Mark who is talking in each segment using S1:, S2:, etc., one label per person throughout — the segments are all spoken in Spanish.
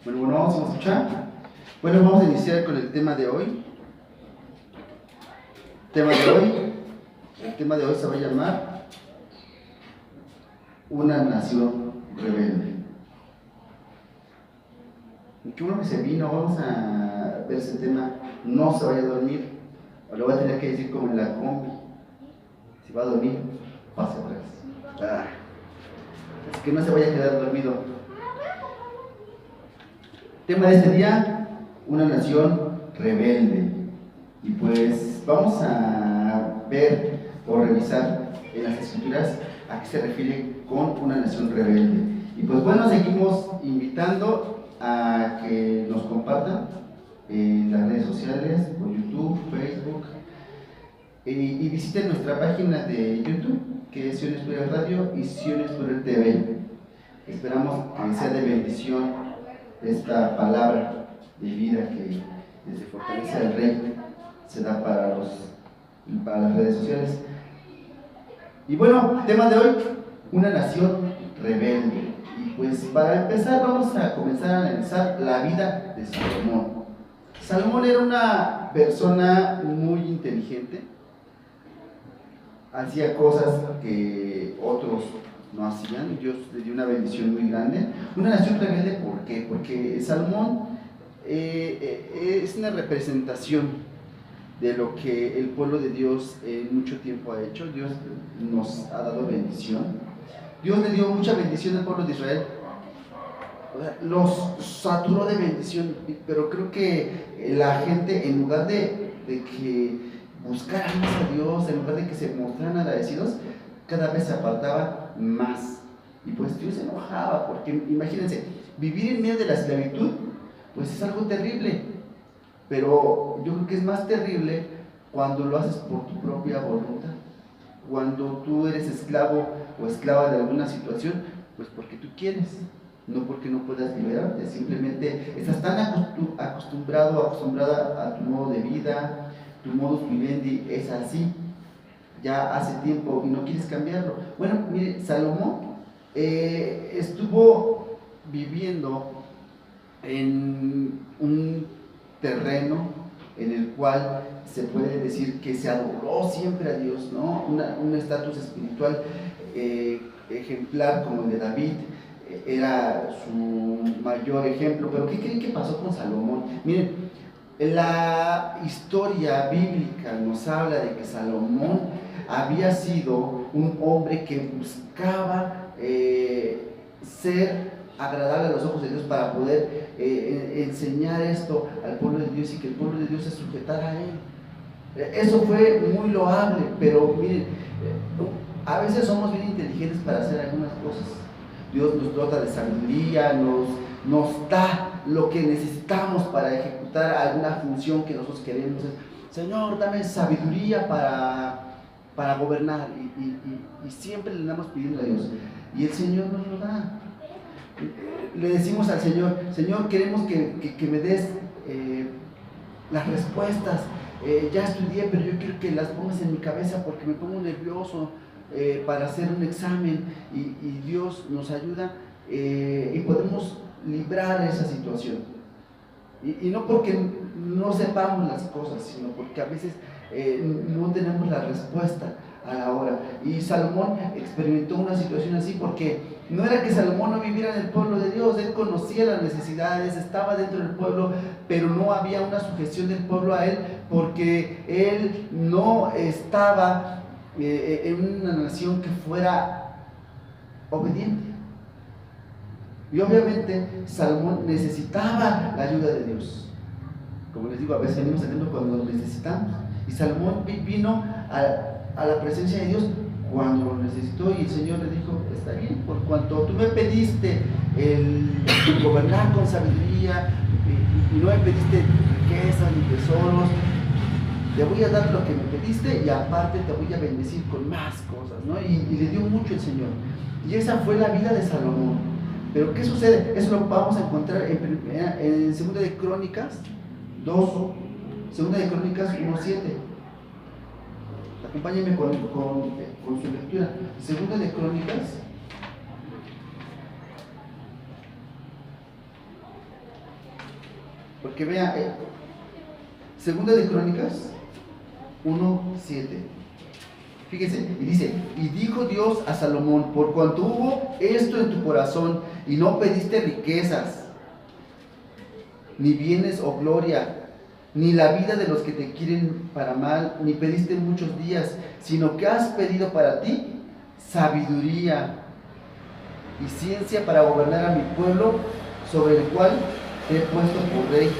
S1: Bueno, vamos a escuchar. Bueno, vamos a iniciar con el tema de hoy. El tema de hoy se va a llamar Una nación rebelde. Y qué bueno que se vino, vamos a ver ese tema. No se vaya a dormir, o lo voy a tener que decir como en la combi. Si va a dormir, pase atrás. Así que no se vaya a quedar dormido. Tema de este día, una nación rebelde. Y pues vamos a ver o revisar en las escrituras a qué se refiere con una nación rebelde. Y pues bueno, seguimos invitando a que nos compartan en las redes sociales, por YouTube, Facebook, y visiten nuestra página de YouTube, que es Siones por el Radio y Siones por el TV. Esperamos que sea de bendición esta palabra de vida que desde Fortaleza del Rey se da para las redes sociales. Y bueno, tema de hoy, una nación rebelde. Y pues para empezar vamos a comenzar a analizar la vida de Salomón. Salomón era una persona muy inteligente, hacía cosas que otros no hacían. Dios le dio una bendición muy grande. Una nación rebelde, ¿por qué? Porque Salomón es una representación de lo que el pueblo de Dios mucho tiempo ha hecho. Dios nos ha dado bendición. Dios le dio mucha bendición al pueblo de Israel. Los saturó de bendición, pero creo que la gente, en lugar de que buscaran más a Dios, en lugar de que se mostraran agradecidos, cada vez se apartaba más. Y pues Dios se enojaba, porque imagínense, vivir en medio de la esclavitud, pues es algo terrible. Pero yo creo que es más terrible cuando lo haces por tu propia voluntad. Cuando tú eres esclavo o esclava de alguna situación, pues porque tú quieres, no porque no puedas liberarte. Simplemente estás tan acostumbrado o acostumbrada a tu modo de vida, tu modus vivendi es así, ya hace tiempo y no quieres cambiarlo. Bueno, mire, Salomón estuvo viviendo en un terreno en el cual se puede decir que se adoró siempre a Dios, ¿no? Un estatus espiritual ejemplar como el de David, era su mayor ejemplo. Pero ¿qué creen que pasó con Salomón? Miren, la historia bíblica nos habla de que Salomón había sido un hombre que buscaba ser agradable a los ojos de Dios para poder enseñar esto al pueblo de Dios y que el pueblo de Dios se sujetara a él. Eso fue muy loable, pero miren, a veces somos bien inteligentes para hacer algunas cosas. Dios nos dota de sabiduría, nos da lo que necesitamos para ejecutar alguna función que nosotros queremos. Señor, dame sabiduría para gobernar, y siempre le andamos pidiendo a Dios, y el Señor nos lo da. Le decimos al Señor: Señor, queremos que me des las respuestas. Ya estudié, pero yo quiero que las pongas en mi cabeza porque me pongo nervioso para hacer un examen, y Dios nos ayuda y podemos librar esa situación. Y no porque no sepamos las cosas, sino porque a veces no tenemos la respuesta a la hora. Y Salomón experimentó una situación así porque no era que Salomón no viviera en el pueblo de Dios, él conocía las necesidades, estaba dentro del pueblo, pero no había una sujeción del pueblo a él porque él no estaba en una nación que fuera obediente. Y obviamente Salomón necesitaba la ayuda de Dios. Como les digo, a veces venimos haciendo cuando lo necesitamos. Y Salomón vino a la presencia de Dios cuando lo necesitó, y el Señor le dijo: está bien, por cuanto tú me pediste el gobernar con sabiduría y no me pediste riquezas ni tesoros, te voy a dar lo que me pediste y aparte te voy a bendecir con más cosas, ¿no? Y le dio mucho el Señor. Y esa fue la vida de Salomón. Pero ¿qué sucede? Eso lo vamos a encontrar en 2 de Crónicas 2, 2 de Crónicas 1:7. Acompáñenme con su lectura. 2 de Crónicas Porque vea, Segunda de Crónicas 1:7. Fíjense, y dice, y dijo Dios a Salomón, por cuanto hubo esto en tu corazón, y no pediste riquezas, ni bienes o gloria, ni la vida de los que te quieren para mal, ni pediste muchos días, sino que has pedido para ti sabiduría y ciencia para gobernar a mi pueblo, sobre el cual te he puesto por rey.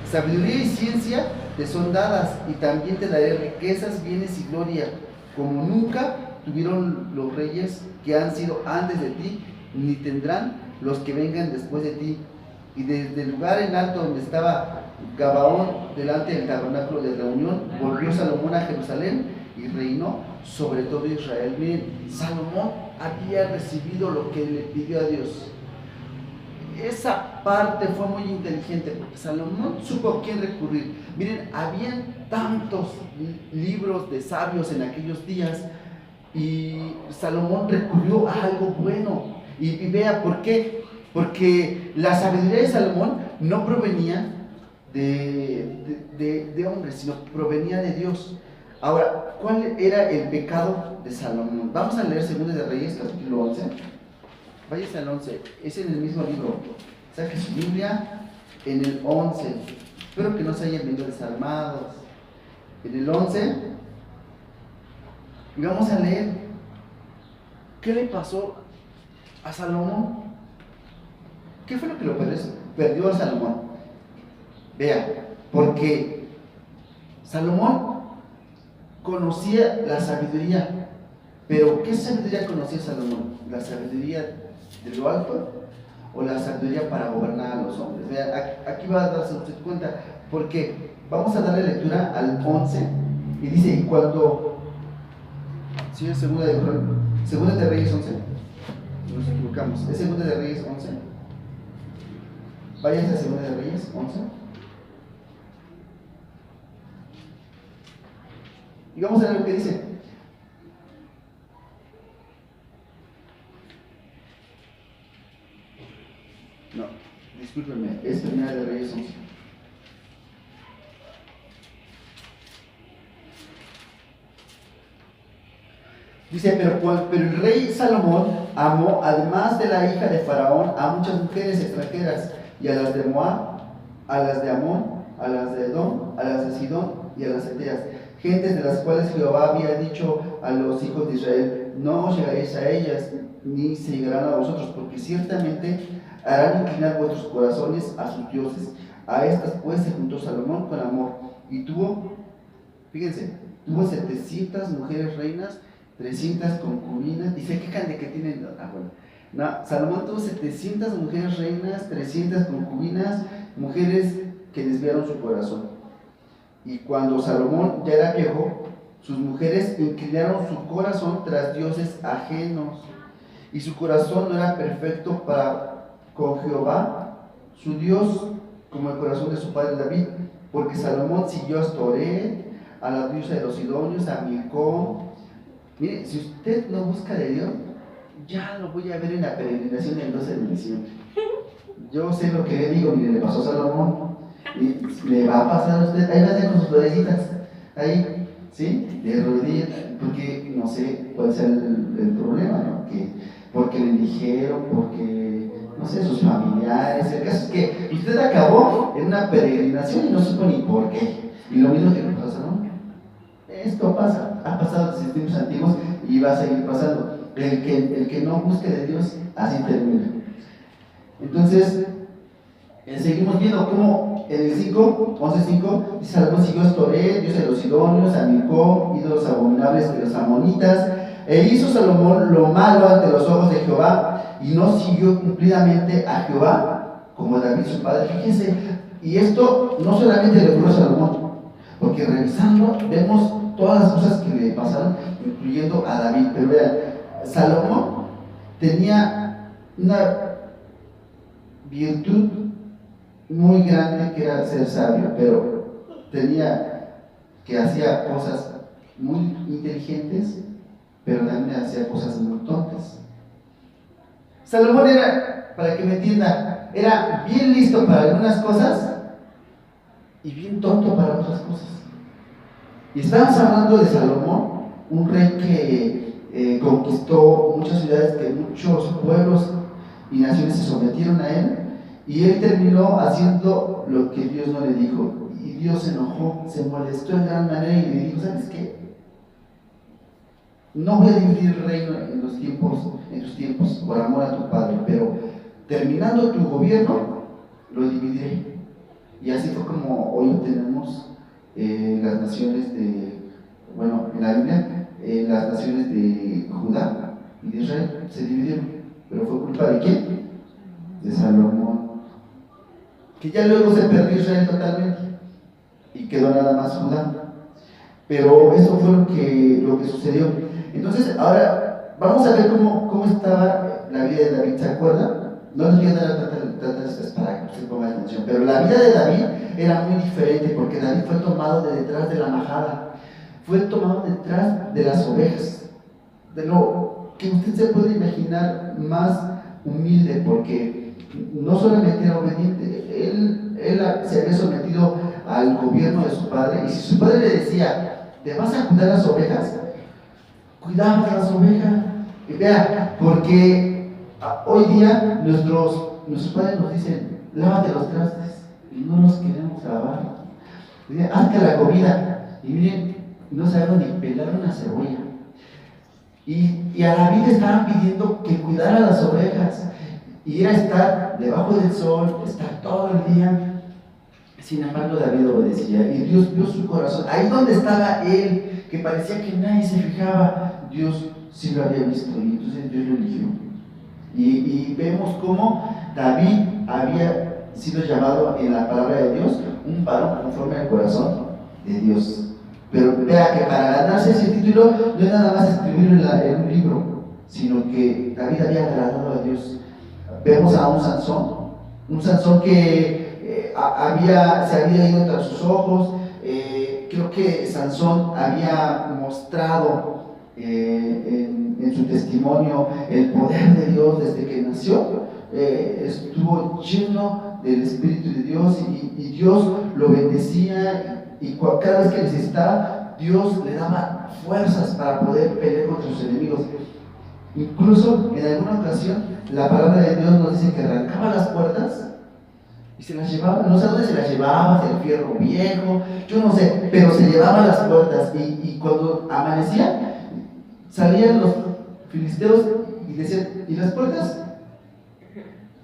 S1: Sabiduría y ciencia te son dadas, y también te daré riquezas, bienes y gloria, como nunca tuvieron los reyes que han sido antes de ti, ni tendrán los que vengan después de ti. Y desde el lugar en alto donde estaba Gabaón, delante del tabernáculo de reunión, volvió Salomón a Jerusalén y reinó sobre todo Israel. Miren, Salomón había recibido lo que le pidió a Dios. Esa parte fue muy inteligente, porque Salomón supo a quién recurrir. Miren, habían tantos libros de sabios en aquellos días, y Salomón recurrió a algo bueno. Y vea por qué. Porque la sabiduría de Salomón no provenía de hombres, sino provenía de Dios. Ahora, ¿cuál era el pecado de Salomón? Vamos a leer 2 de Reyes, capítulo 11. Váyase al 11, es en el mismo libro. Saque su Biblia en el 11. Espero que no se hayan venido desarmados. En el 11, y vamos a leer qué le pasó a Salomón. ¿Qué fue lo que lo perdió a Salomón? Vea, porque Salomón conocía la sabiduría, pero ¿qué sabiduría conocía Salomón? ¿La sabiduría de lo alto o la sabiduría para gobernar a los hombres? Vea, aquí va a darse usted cuenta, porque vamos a darle lectura al 11, y dice, y cuando, si es segunda de Reyes 11, nos equivocamos, es segunda de Reyes 11. Váyanse a Segunda de Reyes 11. Y vamos a ver lo que dice. No, discúlpenme, es Primera de Reyes 11. Dice, pero el rey Salomón amó, además de la hija de Faraón, a muchas mujeres extranjeras, y a las de Moab, a las de Amón, a las de Edom, a las de Sidón y a las eteas, gentes de las cuales Jehová había dicho a los hijos de Israel, no os llegaréis a ellas, ni se llegarán a vosotros, porque ciertamente harán inclinar vuestros corazones a sus dioses. A estas pues se juntó Salomón con amor, y fíjense, tuvo 700 mujeres reinas, 300 concubinas, y se quejan de que tienen, no, Salomón tuvo 700 mujeres reinas, 300 concubinas, mujeres que desviaron su corazón. Y cuando Salomón ya era viejo, sus mujeres inclinaron su corazón tras dioses ajenos, y su corazón no era perfecto para con Jehová, su Dios, como el corazón de su padre David, porque Salomón siguió a Astoré, a la diosa de los sidonios, a Milcom. Mire, si usted no busca de Dios, ya lo voy a ver en la peregrinación del 12 de diciembre. Yo sé lo que le digo, mire, le pasó a Salomón, y le va a pasar a usted, ahí va a ser con sus rodillitas, ahí, ¿sí? De rodillas, porque no sé cuál sea el problema, ¿no? Porque le dijeron, porque, no sé, sus familiares, el caso es que usted acabó en una peregrinación y no supo ni por qué, y lo mismo que le pasó a Salomón. Esto pasa, ha pasado desde tiempos antiguos y va a seguir pasando. El que no busque de Dios, así termina. Entonces, seguimos viendo cómo en el 11:5 dice: Salomón siguió a Astoré, dios de los sidonios, a Milcom, ídolos abominables de los amonitas, e hizo Salomón lo malo ante los ojos de Jehová, y no siguió cumplidamente a Jehová como David su padre. Fíjense, y esto no solamente le ocurrió a Salomón, porque revisando vemos todas las cosas que le pasaron, incluyendo a David. Pero vean, Salomón tenía una virtud muy grande que era ser sabio, pero hacía cosas muy inteligentes, pero también hacía cosas muy tontas. Salomón era para que me entienda, era bien listo para algunas cosas y bien tonto para otras cosas. Y estamos hablando de Salomón, un rey que conquistó muchas ciudades, que muchos pueblos y naciones se sometieron a él, y él terminó haciendo lo que Dios no le dijo, y Dios se enojó, se molestó en gran manera y le dijo: ¿sabes qué? No voy a dividir el reino en tus tiempos, por amor a tu padre, pero terminando tu gobierno, lo dividiré. Y así fue como hoy tenemos las naciones en la Biblia, las naciones de Judá y de Israel se dividieron. ¿Pero fue culpa de quién? De Salomón. Que ya luego se perdió Israel totalmente y quedó nada más Judá. Pero eso fue lo que sucedió. Entonces, ahora vamos a ver cómo estaba la vida de David. ¿Se acuerdan? No les voy a dar tantas para que usted ponga atención, pero la vida de David era muy diferente, porque David fue tomado de detrás de la majada, fue tomado detrás de las ovejas, de lo que usted se puede imaginar más humilde, porque no solamente era obediente, él se había sometido al gobierno de su padre, y si su padre le decía: ¿te vas a cuidar las ovejas?, cuidaba las ovejas. Y vea, porque hoy día nuestros padres nos dicen: lávate los trastes, y no los queremos lavar. Dicen: hazte la comida, y miren, no sabemos ni pelar una cebolla. Y a David estaban pidiendo que cuidara las ovejas, y era estar debajo del sol, estar todo el día. Sin embargo, David obedecía, y Dios vio su corazón. Ahí donde estaba él, que parecía que nadie se fijaba, Dios sí lo había visto, y entonces Dios lo eligió. Y vemos cómo David había sido llamado en la palabra de Dios un varón conforme al corazón de Dios. Pero vea que para ganarse ese título no es nada más escribirlo en un libro, sino que David había agradado a Dios. Vemos a un Sansón que se había ido tras sus ojos. Creo que Sansón había mostrado en su testimonio el poder de Dios desde que nació. Estuvo lleno del Espíritu de Dios, y Dios lo bendecía, y cada vez que necesitaba, Dios le daba fuerzas para poder pelear contra sus enemigos. Incluso en alguna ocasión la palabra de Dios nos dice que arrancaba las puertas y se las llevaba, no sé dónde se las llevaba, si el fierro viejo, yo no sé, pero se llevaba las puertas, y cuando amanecía salían los filisteos y decían: ¿y las puertas?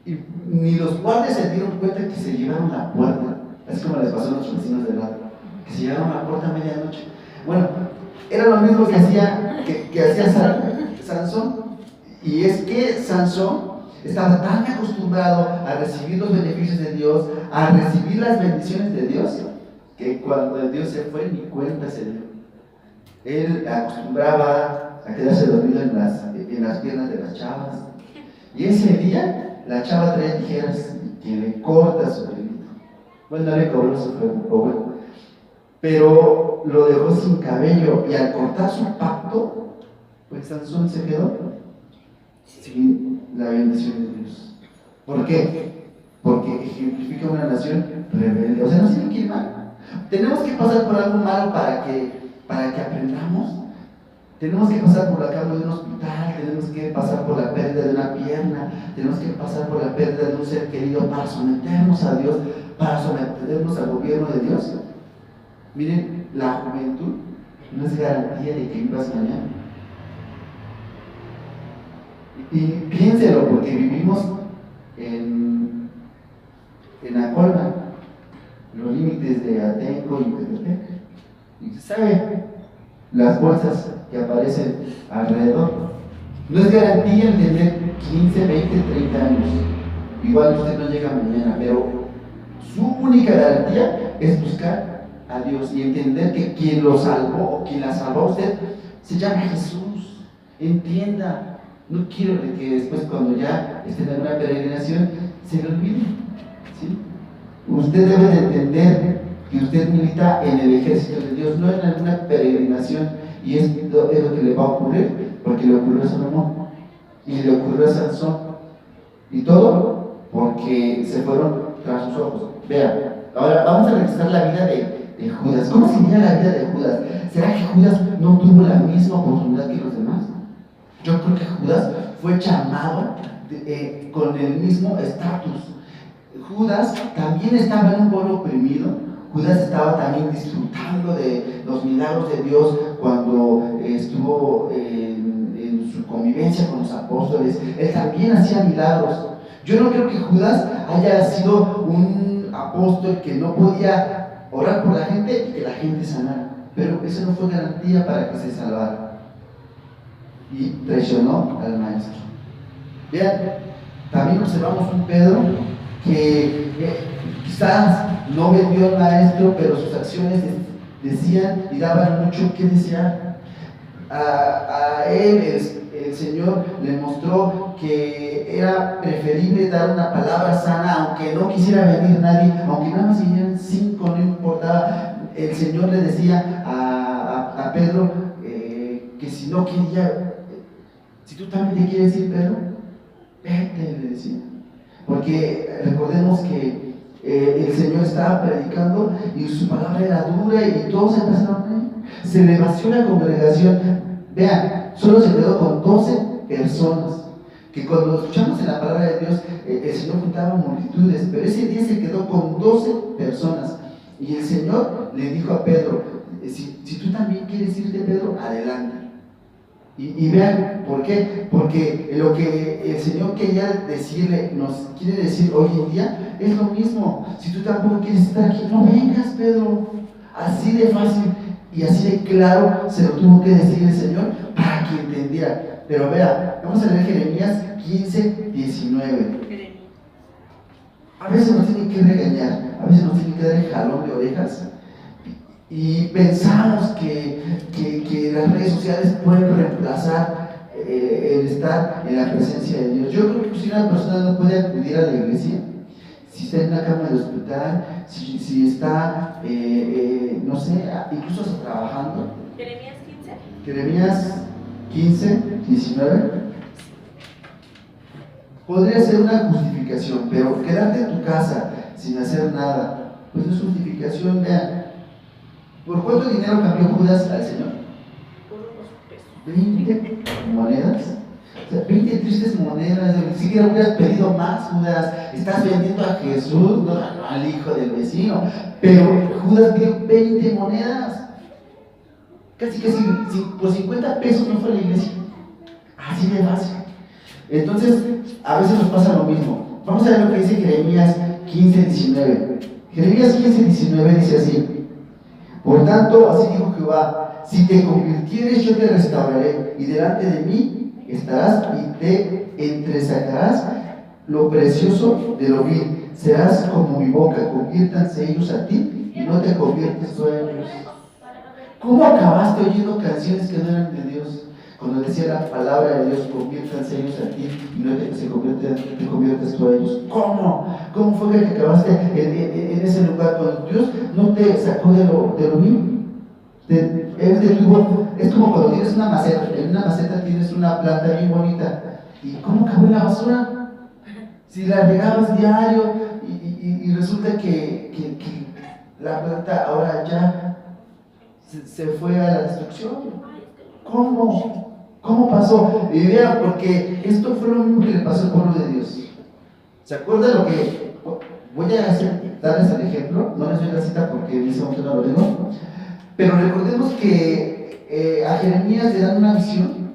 S1: Y ni los guardias se dieron cuenta que se llevaron la puerta. Así como les pasó a los vecinos de lado, que se llevaron la puerta a medianoche. Bueno, era lo mismo que hacía Sansón. Y es que Sansón estaba tan acostumbrado a recibir los beneficios de Dios, a recibir las bendiciones de Dios, que cuando Dios se fue, ni cuenta se dio. Él acostumbraba a quedarse dormido en las piernas de las chavas, y ese día la chava traía tijeras que le corta su pelito. Bueno, no le cobró su bueno, pero lo dejó sin cabello, y al cortar su pacto, pues Sansón se quedó sin la bendición de Dios. ¿Por qué? Porque ejemplifica una nación rebelde. O sea, no se tiene que ir mal. Tenemos que pasar por algo malo para que aprendamos. Tenemos que pasar por la cama de un hospital, tenemos que pasar por la pérdida de una pierna, tenemos que pasar por la pérdida de un ser querido para someternos a Dios, para someternos al gobierno de Dios. Miren, la juventud no es garantía de que vivas mañana. Y piénselo, porque vivimos en Acolma, los límites de Atenco y Metepec, y se sabe las bolsas que aparecen alrededor. No es garantía el tener 15, 20, 30 años. Igual usted no llega mañana, pero su única garantía es buscar a Dios y entender que quien lo salvó o quien la salvó a usted se llama Jesús. Entienda. No quiero que después, cuando ya estén en una peregrinación, se le olvide, ¿sí? Usted debe de entender que usted milita en el ejército de Dios, no en alguna peregrinación, y es lo que le va a ocurrir, porque le ocurrió a Salomón y le ocurrió a Sansón.
S2: Y todo porque se fueron tras sus ojos. Vean, ahora vamos a revisar la vida de Judas. ¿Cómo sería la vida de Judas? ¿Será que Judas no tuvo la misma oportunidad que los demás? Yo creo que Judas fue llamado con el mismo estatus. Judas también estaba en un pueblo oprimido. Judas estaba también disfrutando de los milagros de Dios cuando estuvo en su convivencia con los apóstoles. Él también hacía milagros. Yo no creo que Judas haya sido un apóstol que no podía orar por la gente y que la gente sanara, pero eso no fue garantía para que se salvara. Y traicionó al maestro. Vean, también observamos un Pedro que quizás no vendió al maestro, pero sus acciones decían y daban mucho que desear. A él el Señor le mostró que era preferible dar una palabra sana, aunque no quisiera venir nadie, aunque nada más vinieran 5, no importaba. El Señor le decía a Pedro que si no quería, si tú también te quieres ir, Pedro, vete, le decía. Porque recordemos que el Señor estaba predicando y su palabra era dura y todos empezaron a creer. Se le vació la congregación. Vean, solo se quedó con 12 personas. Que cuando escuchamos en la palabra de Dios, el Señor juntaba multitudes, pero ese día se quedó con 12 personas. Y el Señor le dijo a Pedro: si tú también quieres irte, Pedro, adelante. Y vean, ¿por qué? Porque lo que el Señor quería decirle, nos quiere decir hoy en día, es lo mismo. Si tú tampoco quieres estar aquí, no vengas, Pedro. Así de fácil y así de claro se lo tuvo que decir el Señor para que entendiera. Pero vea, vamos a leer Jeremías 15, 19. A veces nos tienen que regañar, a veces nos tienen que dar el jalón de orejas. Y pensamos que las redes sociales pueden reemplazar el estar en la presencia de Dios. Yo creo que si una persona no puede acudir a la iglesia, si está en una cama de hospital, si está, no sé, incluso hasta trabajando. Jeremías 15, 19. Podría ser una justificación, pero quedarte en tu casa sin hacer nada, pues no es justificación. Vean, ¿por cuánto dinero cambió Judas al Señor?
S3: Por unos pesos.
S2: 20 monedas. O sea, 20 tristes monedas. Ni siquiera hubieras pedido más, Judas. Estás vendiendo a Jesús, no al hijo del vecino. Pero Judas dio 20 monedas. Casi por 50 pesos no fue a la iglesia. Así de fácil. Entonces, a veces nos pasa lo mismo. Vamos a ver lo que dice Jeremías 15, 19. Jeremías 15, 19 dice así: por tanto, así dijo Jehová, si te convirtieres, yo te restauraré, y delante de mí estarás y te entresacarás lo precioso de lo vil. Serás como mi boca, conviértanse ellos a ti y no te conviertes tú a ellos. ¿Cómo acabaste oyendo canciones que no eran de Dios? Cuando decía la palabra de Dios, conviértanse ellos a ti y no te conviertes tú a ellos. ¿Cómo? ¿Cómo fue que acabaste en ese lugar cuando Dios no te sacó de lo vil? Él te tuvo. Es como cuando tienes una maceta. En una maceta tienes una planta bien bonita. ¿Y cómo acabó en la basura? Si la regabas diario y resulta que la planta ahora ya se fue a la destrucción. ¿Cómo pasó? Y vean, porque esto fue lo mismo que le pasó al pueblo de Dios. ¿Se acuerdan lo que? Voy a darles el ejemplo, no les doy la cita porque en ese momento no lo tengo, pero recordemos que a Jeremías le dan una visión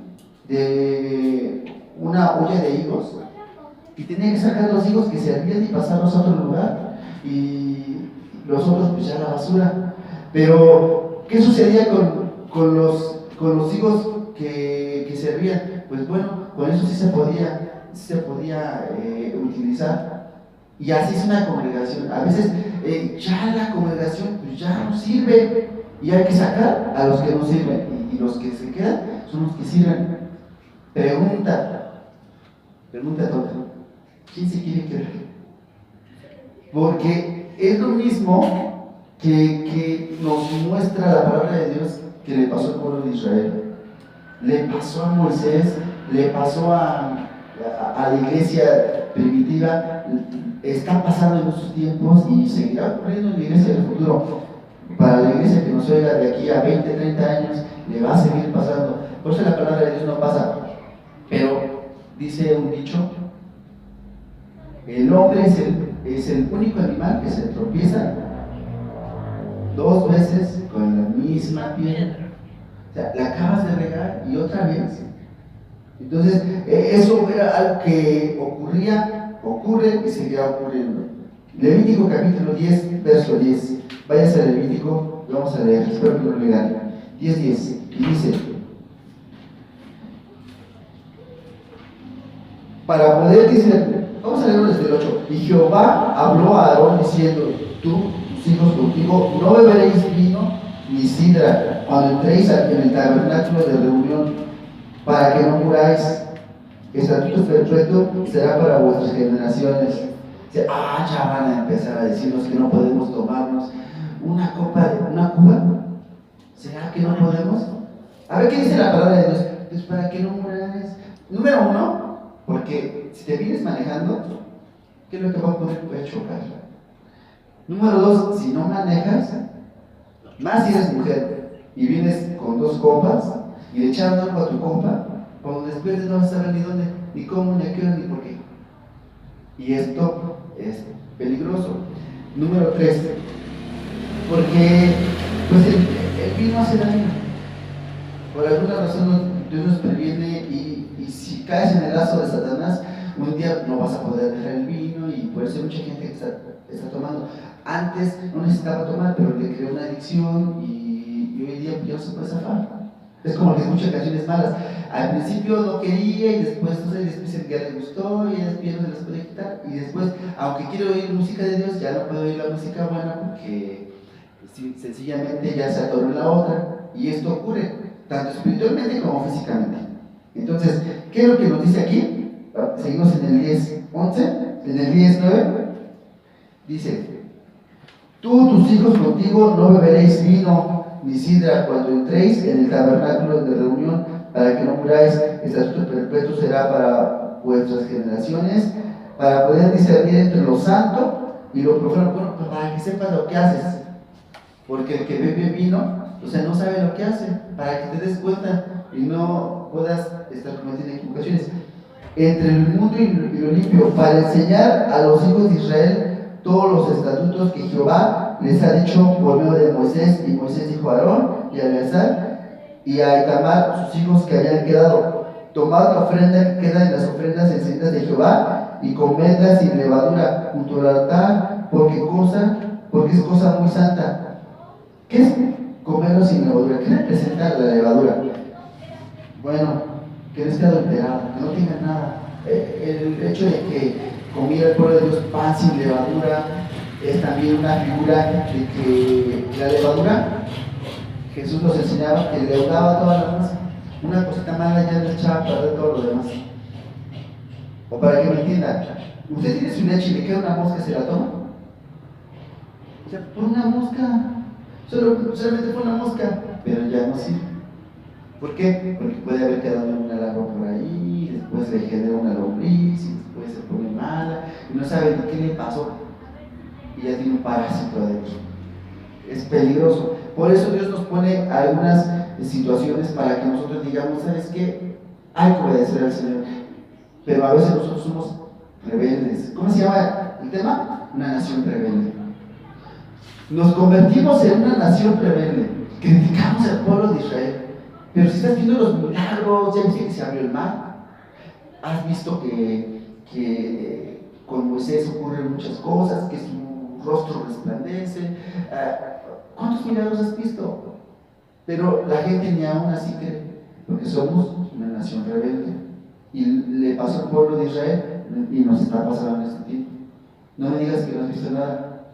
S2: de una olla de higos y tenía que sacar los higos que servían y pasarlos a otro lugar y los otros pues ya a la basura. Pero, ¿qué sucedía con los higos que servían? Pues bueno, con eso sí se podía utilizar. Y así es una congregación. A veces ya la congregación pues ya no sirve y hay que sacar a los que no sirven, y los que se quedan son los que sirven. Pregunta tonta: ¿quién se quiere quedar? Porque es lo mismo que nos muestra la palabra de Dios que le pasó al pueblo de Israel, le pasó a Moisés, le pasó a la iglesia primitiva está pasando en nuestros tiempos y seguirá ocurriendo en la iglesia del futuro. Para la iglesia que nos oiga de aquí a 20, 30 años, le va a seguir pasando. Por eso la palabra de Dios no pasa. Pero dice un dicho: el hombre es el único animal que se tropieza 2 veces con la misma piedra. O sea, la acabas de regar y otra vez. Entonces, eso era algo que ocurre y seguirá ocurriendo. Levítico capítulo 10, verso 10. Váyase a Levítico, vamos a leer, espero que no lo lean. 10:10. Y dice: para poder, dice, vamos a leerlo desde el 8. Y Jehová habló a Aarón diciendo: tú, tus hijos contigo, no beberéis vino ni sidra cuando entréis en el tabernáculo de reunión, para que no muráis. Estatuto perpetuo será para vuestras generaciones. Dice, ya van a empezar a decirnos que no podemos tomarnos una cuba. ¿Será que no podemos? A ver qué dice la palabra de Dios. Pues para que no muráis. Número 1, porque si te vienes manejando, ¿qué es lo que va a poder? Puede chocar. Número 2, si no manejas, más si eres mujer y vienes con 2 compas y le echaron algo a tu compa, cuando despiertes no vas a saber ni dónde, ni cómo, ni a qué hora, ni por qué. Y esto es peligroso. Número 3, porque pues el vino hace daño. Por alguna razón Dios nos previene y si caes en el lazo de Satanás, un día no vas a poder dejar el vino, y por eso hay mucha gente que está tomando. Antes no necesitaba tomar, pero le creó una adicción y hoy día ya no se puede zafar. Es como que escucha canciones malas. Al principio no quería y después ya le gustó y después ya no se las puede quitar. Y después, aunque quiere oír música de Dios, ya no puede oír la música buena porque sencillamente ya se atoró en la otra. Y esto ocurre tanto espiritualmente como físicamente. Entonces, ¿qué es lo que nos dice aquí? Seguimos en el 10:11, en el 10:9. Dice: tú, tus hijos contigo, no beberéis vino ni sidra cuando entréis en el tabernáculo de reunión, para que no muráis. Estatuto perpetuo será para vuestras generaciones, para poder discernir entre lo santo y lo profano. Bueno, para que sepas lo que haces, porque el que bebe vino, o sea, no sabe lo que hace, para que te des cuenta y no puedas estar cometiendo equivocaciones. Entre el mundo y lo limpio, para enseñar a los hijos de Israel todos los estatutos que Jehová les ha dicho por medio de Moisés. Y Moisés dijo a Aarón y a Eleazar y a Itamar, sus hijos que habían quedado: tomad la ofrenda que queda en las ofrendas encendidas de Jehová y comedla sin levadura junto al altar, porque es cosa muy santa. ¿Qué es comerlo sin levadura? ¿Qué representa la levadura? Bueno, que no esté adulterado, que no tenga nada. El hecho de que comiera el pueblo de Dios pan sin levadura es también una figura de que la levadura, Jesús nos enseñaba que leudaba toda la masa. Una cosita mala ya le echaba a perder todo lo demás. O para que me entiendan, usted tiene su leche y le queda una mosca, ¿se la toma? O sea, por una mosca, solamente fue una mosca, pero ya no sirve. ¿Por qué? Porque puede haber quedado una larva por ahí, después le genera una lombriz y después se pone mala y no sabe ni qué le pasó y ya tiene un parásito adentro. Es peligroso. Por eso Dios nos pone algunas situaciones para que nosotros digamos, ¿sabes qué? Hay que obedecer al Señor. Pero a veces nosotros somos rebeldes. ¿Cómo se llama el tema? Una nación rebelde. Nos convertimos en una nación rebelde. Criticamos al pueblo de Israel. Pero si estás viendo los milagros, ya viste que se abrió el mar, has visto que con Moisés ocurren muchas cosas, que su rostro resplandece. ¿Cuántos milagros has visto? Pero la gente ni aún así cree, porque somos una nación rebelde. Y le pasó al pueblo de Israel y nos está pasando en este tiempo. No me digas que no has visto nada.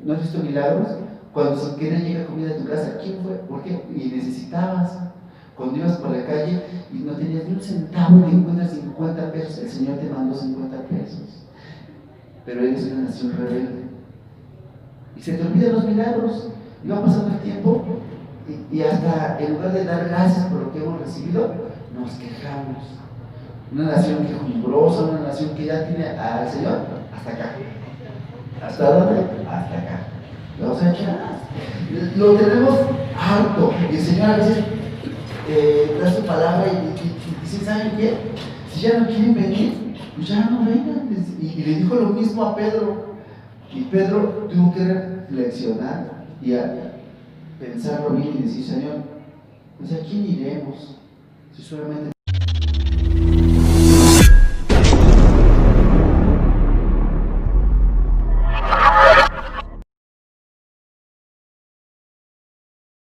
S2: ¿No has visto milagros? Cuando sin querer llega comida a tu casa, ¿quién fue? ¿Por qué? Y necesitabas. Cuando ibas por la calle y no tenías ni un centavo y te encuentras 50 pesos, el Señor te mandó 50 pesos. Pero eres una nación rebelde. Y se te olvidan los milagros. Y va pasando el tiempo y hasta en lugar de dar gracias por lo que hemos recibido, nos quejamos.
S1: Una nación quejumbrosa, una nación que ya tiene al Señor hasta acá. ¿Hasta dónde? Hasta acá. O sea, ya lo tenemos harto. Y el Señor a veces da su palabra y dice, ¿saben qué? Si ya no quieren venir, pues ya no vengan. Y le dijo lo mismo a Pedro. Y Pedro tuvo que reflexionar y pensarlo bien y decir, Señor, pues ¿a quién iremos? Si solamente